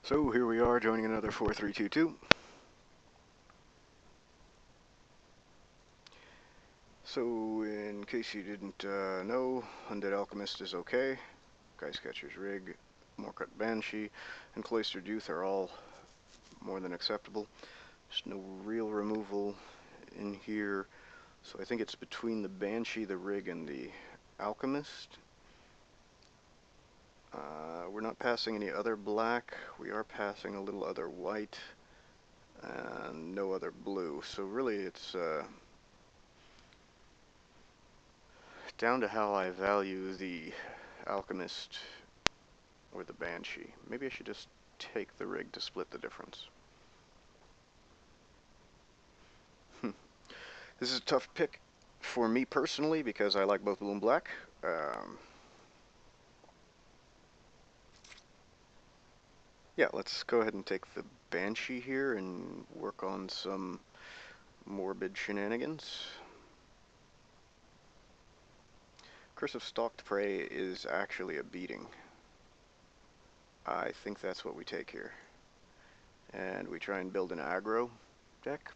So here we are joining another 4322. So in case you didn't know, Undead Alchemist is okay. Geistcatcher's Rig, Moorcut Banshee, and Cloistered Youth are all more than acceptable. There's no real removal in here, so I think it's between the Banshee, the Rig, and the Alchemist. We're not passing any other black. We are passing a little other white, and no other blue. So really it's down to how I value the Alchemist or the Banshee. Maybe I should just take the Rig to split the difference. This is a tough pick for me personally because I like both blue and black. Yeah, let's go ahead and take the Banshee here and work on some morbid shenanigans. Curse of Stalked Prey is actually a beating. I think that's what we take here. And we try and build an aggro deck.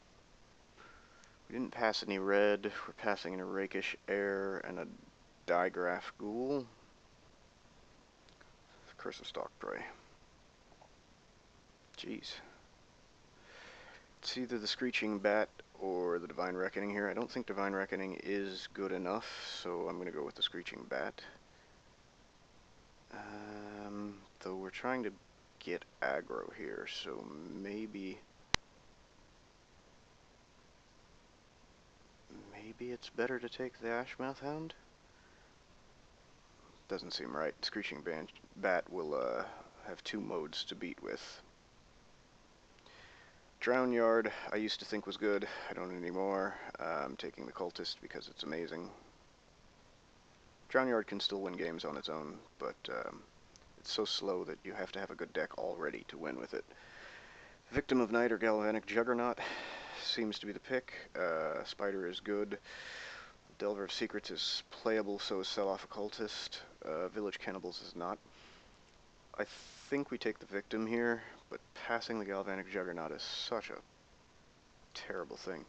We didn't pass any red. We're passing in a Rakish Air and a Digraph Ghoul. Curse of Stalked Prey. Jeez. It's either the Screeching Bat or the Divine Reckoning here. I don't think Divine Reckoning is good enough, so I'm going to go with the Screeching Bat. Though we're trying to get aggro here, so maybe it's better to take the Ashmouth Hound? Doesn't seem right. Screeching Bat will have two modes to beat with. Drown Yard I used to think was good. I don't anymore. I'm taking the Cultist because it's amazing. Drown Yard can still win games on its own, but it's so slow that you have to have a good deck already to win with it. Victim of Night or Galvanic Juggernaut seems to be the pick. Spider is good. Delver of Secrets is playable, so is Sell-Off Occultist. Village Cannibals is not. I think we take the Victim here, but passing the Galvanic Juggernaut is such a terrible thing.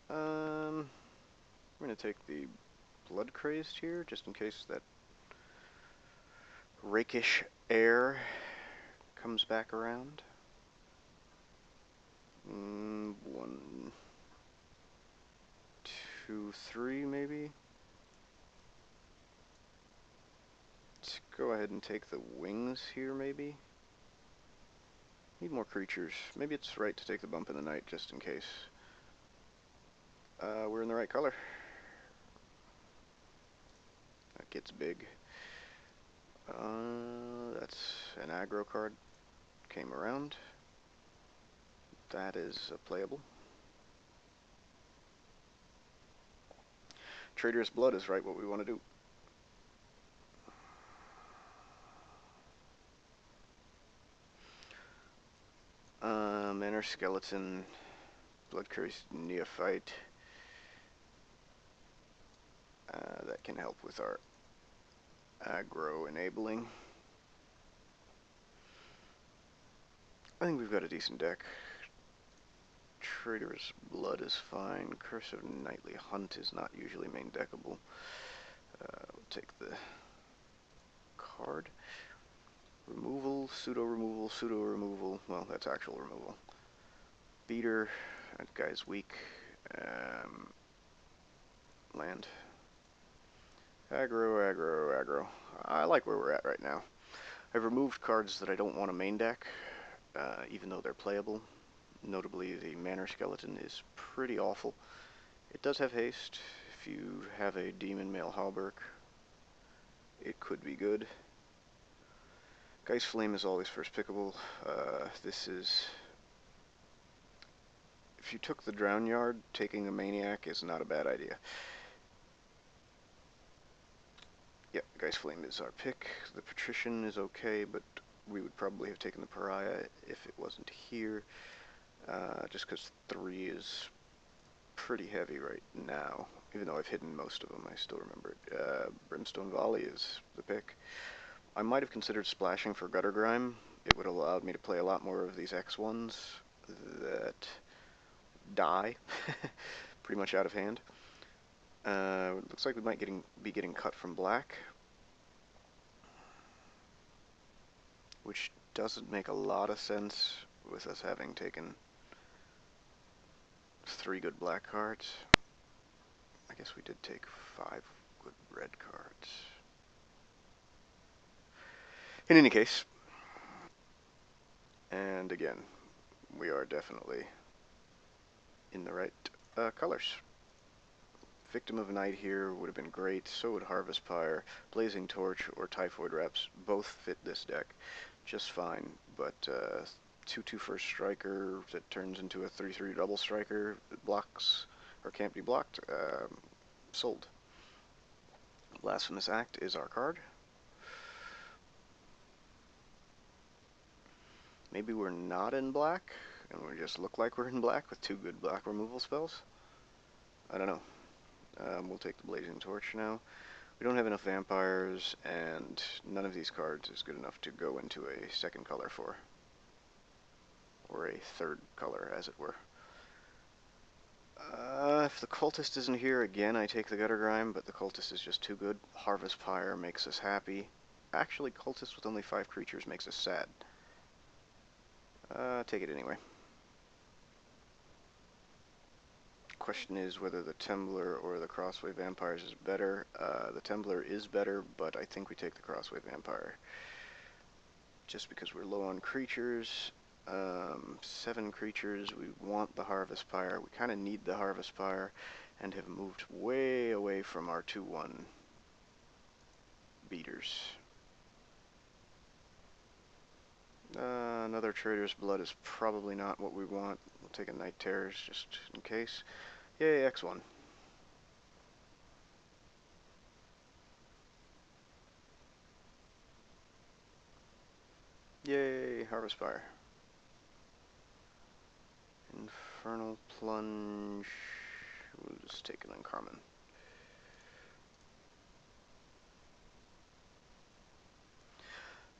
I'm going to take the Blood Crazed here, just in case that Rakish Air comes back around. 1, 2, 3 maybe. Let's go ahead and take the Wings here maybe. Need more creatures. Maybe it's right to take the Bump in the Night just in case. We're in the right color. That gets big. That's an aggro card. Came around. That is playable. Traitorous Blood is right what we want to do. Manor Skeleton, Bloodcurse Neophyte. That can help with our aggro enabling. I think we've got a decent deck. Traitorous Blood is fine. Curse of Nightly Hunt is not usually main deckable. We'll take the card. Removal, pseudo-removal, pseudo-removal. Well, that's actual removal. Beater, that guy's weak. Land. Aggro, aggro, aggro. I like where we're at right now. I've removed cards that I don't want to main deck, even though they're playable. Notably, the Manor Skeleton is pretty awful. It does have haste. If you have a Demon Male Halberg, it could be good. Geist Flame is always first pickable. This is... If you took the Drown Yard, taking a Maniac is not a bad idea. Yeah, Geist Flame is our pick. The Patrician is okay, but we would probably have taken the Pariah if it wasn't here. Just because 3 is pretty heavy right now. Even though I've hidden most of them, I still remember it. Brimstone Volley is the pick. I might have considered splashing for Gutter Grime. It would have allowed me to play a lot more of these X1s that die pretty much out of hand. Looks like we might be getting cut from black, which doesn't make a lot of sense with us having taken 3 good black cards. I guess we did take 5 good red cards. In any case, and again, we are definitely in the right colors. Victim of Night here would have been great, so would Harvest Pyre. Blazing Torch or Typhoid Reps both fit this deck just fine, but 2/2 first striker that turns into a 3/3 double striker that blocks or can't be blocked, sold. Blasphemous Act is our card. Maybe we're not in black, and we just look like we're in black with 2 good black removal spells. I don't know. We'll take the Blazing Torch now. We don't have enough vampires, and none of these cards is good enough to go into a second color for. Or a third color, as it were. If the Cultist isn't here, again, I take the Gutter Grime, but the Cultist is just too good. Harvest Pyre makes us happy. Actually, Cultist with only 5 creatures makes us sad. Take it anyway. Question is whether the Temblor or the Crossway Vampires is better. The Temblor is better, but I think we take the Crossway Vampire. Just because we're low on creatures. 7 creatures, we want the Harvest Pyre. We kind of need the Harvest Pyre, and have moved way away from our 2/1 beaters. Another Trader's Blood is probably not what we want. We'll take a Night Terrors just in case. Yay, X1. Yay, Harvest Pyre. Infernal Plunge. We'll just take an uncommon.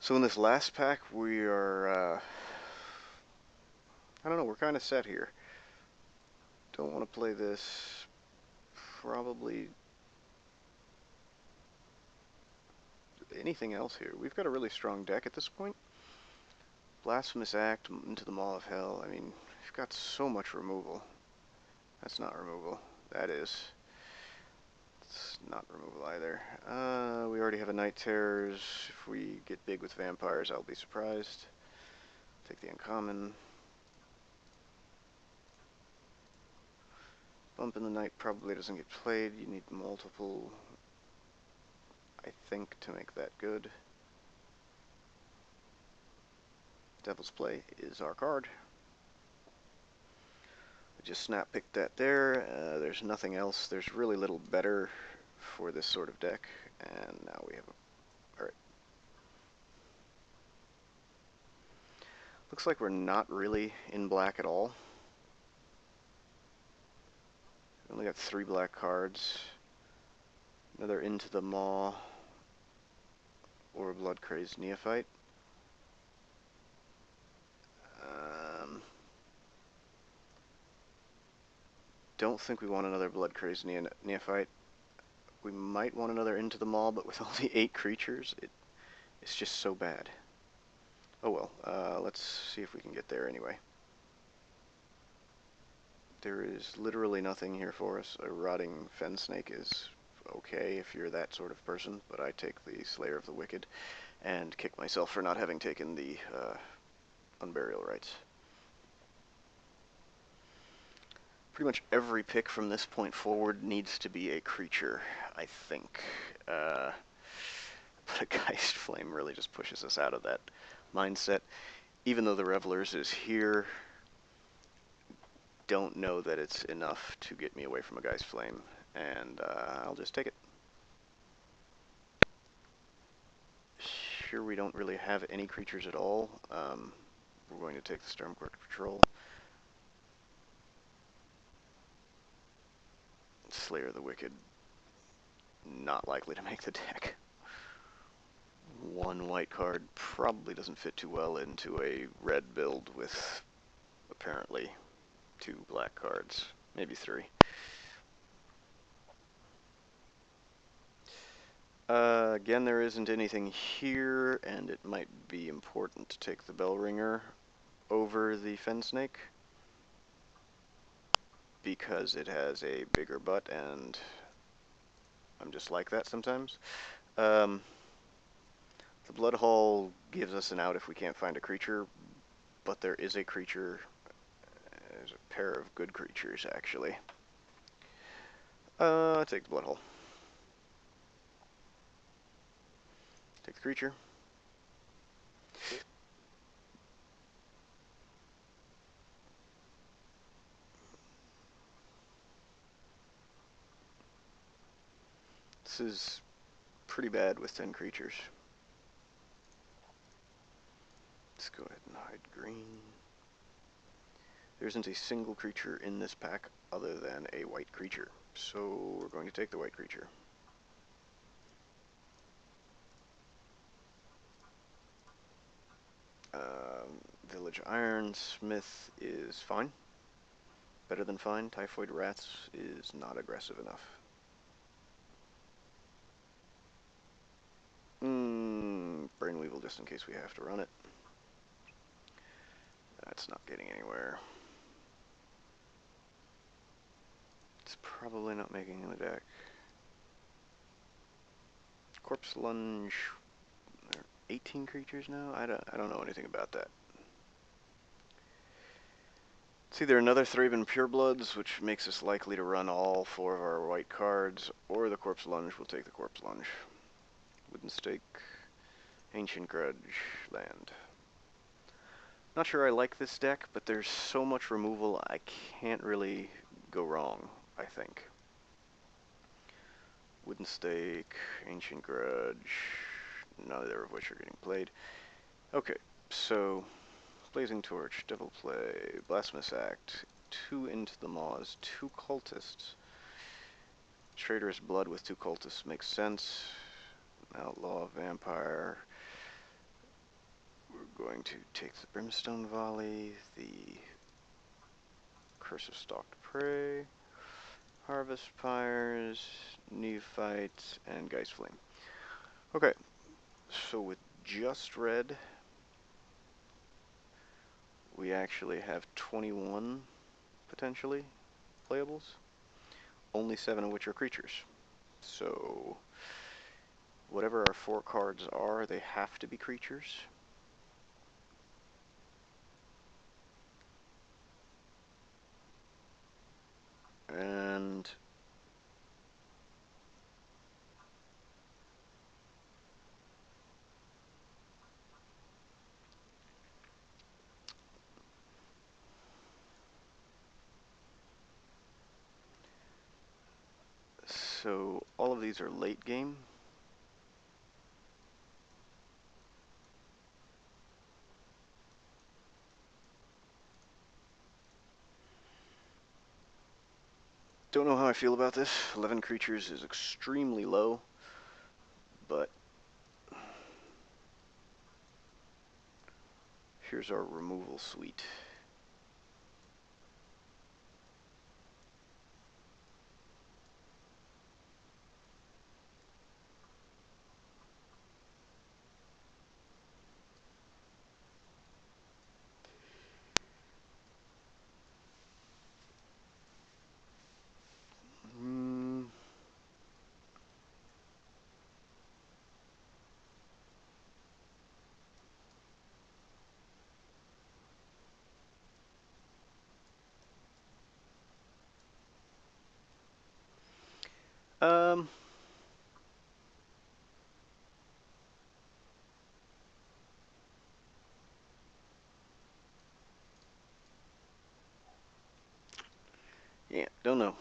So in this last pack, we are, I don't know, we're kind of set here. Don't want to play this. Probably anything else here. We've got a really strong deck at this point. Blasphemous Act into the Maw of Hell. I mean, we've got so much removal. That's not removal. That is. It's not removal either. We already have a Night Terrors. If we get big with vampires, I'll be surprised. Take the uncommon. Bump in the Night probably doesn't get played. You need multiple, I think, to make that good. Devil's Play is our card. We just snap picked that there. There's nothing else. There's really little better for this sort of deck. And now we have a... Alright. Looks like we're not really in black at all. We only got 3 black cards. Another Into the Maw or a Blood Crazed Neophyte. Don't think we want another Blood Crazed Neophyte. We might want another Into the Maw, but with only 8 creatures, it's just so bad. Oh well, let's see if we can get there anyway. There is literally nothing here for us. A Rotting Fen Snake is okay if you're that sort of person, but I take the Slayer of the Wicked and kick myself for not having taken the Unburial Rites. Pretty much every pick from this point forward needs to be a creature, I think. But a Geist Flame really just pushes us out of that mindset. Even though the Revelers is here, don't know that it's enough to get me away from a Geist Flame, and I'll just take it. Sure, we don't really have any creatures at all. We're going to take the Stormcourt Patrol. Slayer the Wicked, not likely to make the deck. One white card probably doesn't fit too well into a red build with apparently 2 black cards, maybe 3. Again, there isn't anything here, and it might be important to take the Bell Ringer over the Fen Snake because it has a bigger butt, and I'm just like that sometimes. The Blood Hall gives us an out if we can't find a creature, but there is a creature. There's a pair of good creatures, actually. Take the Blood Hall. Take the creature. This is pretty bad with 10 creatures. Let's go ahead and hide green. There isn't a single creature in this pack other than a white creature, so we're going to take the white creature. Village Ironsmith is fine. Better than fine. Typhoid Rats is not aggressive enough. Brainweevil just in case we have to run it. That's not getting anywhere. It's probably not making the deck. Corpse Lunge. There are 18 creatures now? I don't know anything about that. It's either another Thraben Purebloods, which makes us likely to run all 4 of our white cards, or the Corpse Lunge. We'll take the Corpse Lunge. Wooden Stake, Ancient Grudge, land. Not sure I like this deck, but there's so much removal I can't really go wrong, I think. Wooden Stake, Ancient Grudge, neither of which are getting played. Okay, so Blazing Torch, Devil Play, Blasphemous Act, 2 Into the Maws, 2 Cultists. Traitorous Blood with 2 Cultists makes sense. Outlaw, Vampire. We're going to take the Brimstone Volley, the Curse of Stalked Prey, Harvest Pyres, Neophyte, and Geist Flame. Okay, so with just red, we actually have 21 potentially playables, only 7 of which are creatures. So whatever our 4 cards are, they have to be creatures. And so all of these are late game. Don't know how I feel about this. 11 creatures is extremely low, but here's our removal suite. Mm, um, yeah, don't know.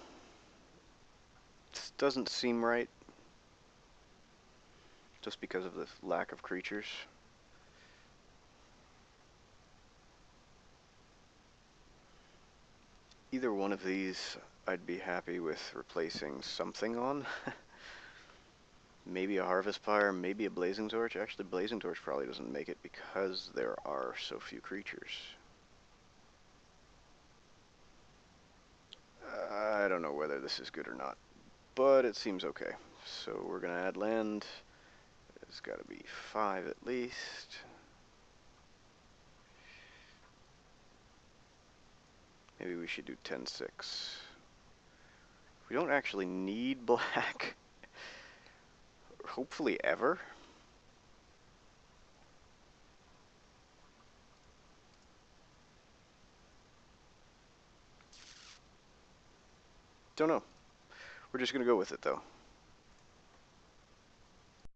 This doesn't seem right, just because of the lack of creatures. Either one of these I'd be happy with replacing something on. Maybe a Harvest Pyre, maybe a Blazing Torch. Actually, Blazing Torch probably doesn't make it because there are so few creatures. I don't know whether this is good or not, but it seems okay. So we're going to add land. It's got to be 5 at least. Maybe we should do 10-6. We don't actually need black. Hopefully ever. Don't know. We're just going to go with it, though.